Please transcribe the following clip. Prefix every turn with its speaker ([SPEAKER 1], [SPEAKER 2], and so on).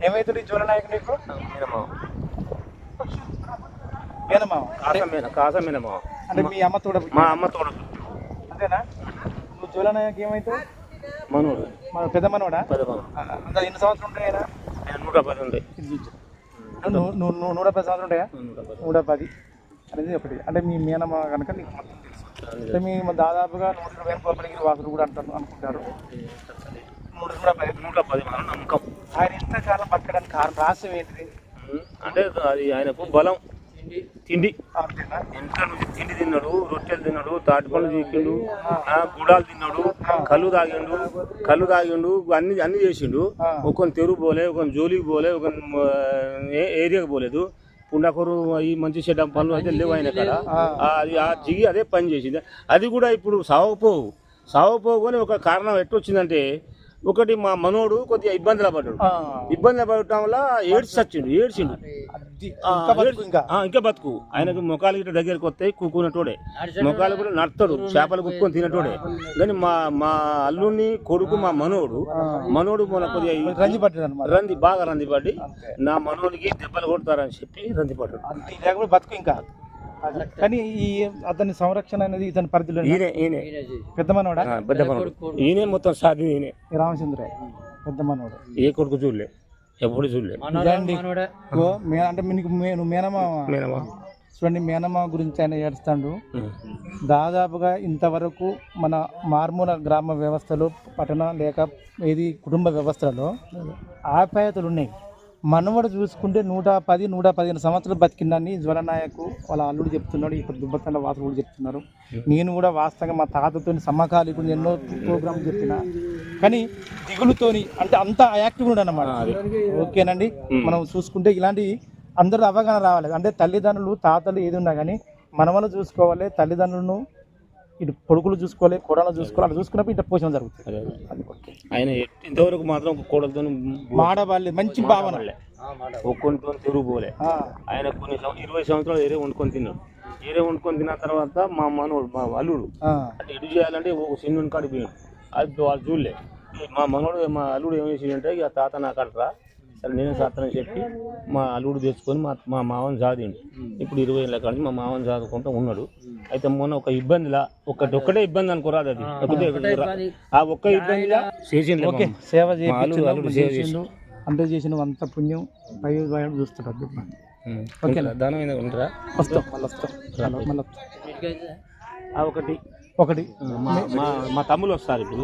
[SPEAKER 1] ఏమైతుంది జోల నాయకు నీకు? మేనమావ.
[SPEAKER 2] కాస మేనమావ.
[SPEAKER 1] అంటే మీ అమ్మ తోడ?
[SPEAKER 2] మా అమ్మ తోడ.
[SPEAKER 1] అంతేనా? నువ్వు జోల నాయకు ఏమైతావు?
[SPEAKER 2] మనోడు.
[SPEAKER 1] మన పెద్ద మనోడా?
[SPEAKER 2] పెద్ద మనోడు.
[SPEAKER 1] అంత ఎన్ని సంవత్సరాలు ఉంటాయి ఆయన?
[SPEAKER 2] 110 ఉంటాయి.
[SPEAKER 1] నువ్వు 110 సంవత్సరాలు ఉంటాయా? 110 అనేది ఒకటి. అంటే మీ మేనమావ కనుక నీకు మొత్తం తెలుసు. అంటే మీ దాదాపుగా 120 కోపలికి వాసులు కూడా అంటారు అనుకుంటారు.
[SPEAKER 2] 110 నమ్మకం.
[SPEAKER 1] ఆయన ఇంతకాలం బతకడానికి కారణం రహస్యం ఏంటిది?
[SPEAKER 2] అంటే అది ఆయనకు బలం, తిండి.
[SPEAKER 1] అంతేనా?
[SPEAKER 2] ఇంట్లో నుంచి తిండి తిన్నాడు, రొట్టెలు తిన్నాడు, తాటిపళ్ళు చీకిండు, గుడాలు తిన్నాడు, కళ్ళు తాగిండు, అన్ని చేసిండు. ఒకరిని తెరుగు పోలే, ఒకరిని జోలికి పోలే, ఒకరిని ఏరియాకి పోలేదు. పుండాకూరు ఈ మంచి చెడ్డ పనులు అయితే లేవు ఆయన కాడ. అది ఆ జిగి అదే పని చేసింది. అది కూడా ఇప్పుడు సావపోవు అని ఒక కారణం ఎట్టొచ్చిందంటే, ఒకటి మా మనోడు కొద్దిగా ఇబ్బందులు పడ్డాడు. ఇబ్బందులు పడటం వల్ల ఏడ్చిండు. ఇంకా బతుకు. ఆయనకు మొఖాలు గిట్ట దగ్గరికి వస్తాయి, కూకునేటోడే. మొఖాలు కూడా నడతాడు, చేపలు కుక్కొని తినేటోడే. కానీ మా అల్లుడిని కొడుకు మా మనోడు మన కొద్దిగా బాగా రంది పడి నా మనోడికి దెబ్బలు కొడతారని చెప్పి రంది పడ్డాడు.
[SPEAKER 1] బతుకు ఇంకా. కానీ ఈ అతని సంరక్షణ అనేది ఇతని పరిధిలో పెద్ద మనోడా?
[SPEAKER 2] పెద్ద మనోడు. ఈయనే మొత్తం సాధి. ఈయనే
[SPEAKER 1] రామచంద్ర పెద్ద మనోడు.
[SPEAKER 2] ఏ కొడుకు చూడలే, ఎప్పుడు చూడలే.
[SPEAKER 1] అంటే నువ్వు మేనమా చూడండి, మేనమా గురించి ఆయన ఏడుస్తాడు. దాదాపుగా ఇంతవరకు మన మారుమూల గ్రామ వ్యవస్థలో, పట్టణ లేక ఏది కుటుంబ వ్యవస్థలలో ఆప్యాయతలు ఉన్నాయి. మనవడు చూసుకుంటే 110-115 సంవత్సరాలు బతికిందని జ్వలనాయకు వాళ్ళ అల్లుడు చెప్తున్నాడు. ఇప్పుడు దుబ్బతండ వాసులు కూడా చెప్తున్నారు. నేను కూడా వాస్తవంగా మా తాతతో సమకాలీకుడు ఎన్నో ప్రోగ్రామ్స్ చెప్పిన, కానీ దిగులుతోని అంటే అంత యాక్టివ్గా ఉన్నాడు అన్నమాట. ఓకేనండి, మనం చూసుకుంటే ఇలాంటి అందరూ అవగాహన రావాలి. అంటే తల్లిదండ్రులు తాతలు ఏది ఉన్నా కానీ మనవలు చూసుకోవాలి, తల్లిదండ్రులను ఇటు కొడుకులు చూసుకోవాలి, కోడలు చూసుకోవాలి. అలా చూసుకున్నప్పుడు ఇట్లా పోషణ జరుగుతుంది.
[SPEAKER 2] ఆయన ఇంతవరకు మాత్రం కోడలతో
[SPEAKER 1] మాడవాళ్ళు మంచి భావన,
[SPEAKER 2] ఒక్కొనితో తిరుగు పోలే. ఆయన కొన్ని 20 సంవత్సరాలు ఏరే వండుకొని తిన్నాడు. ఏరే వండుకొని తిన్న తర్వాత మా మనోడు, మా అల్లుడు అంటే ఎటు చేయాలంటే ఒక చిన్న కాడికి పోయాడు. అది వాళ్ళు చూడలే. మా అల్లుడు ఏం చేసిందంటే, ఇక తాత నా కాడరా సరే నేనే సాత్తనని చెప్పి మా అల్లుడు తెచ్చుకొని మా మావని సాదిండు. ఇప్పుడు 20 ఏళ్ళ కానీ మా మావని సాదుకుంటూ ఉన్నాడు. అయితే మొన్న ఒక ఇబ్బందిలా ఒక్కటే ఇబ్బంది అనుకోరాదు. అది ఆ ఒక్క ఇబ్బందిలా చేసిండు.
[SPEAKER 1] సేవ చేసిండు అంటే చేసిన అంత పుణ్యం పై చూస్తాడు. ఓకే,
[SPEAKER 2] దానం ఉంటారా?
[SPEAKER 1] వస్తాం. ఒకటి
[SPEAKER 2] మా తమ్ముళ్ళు వస్తారు ఇప్పుడు.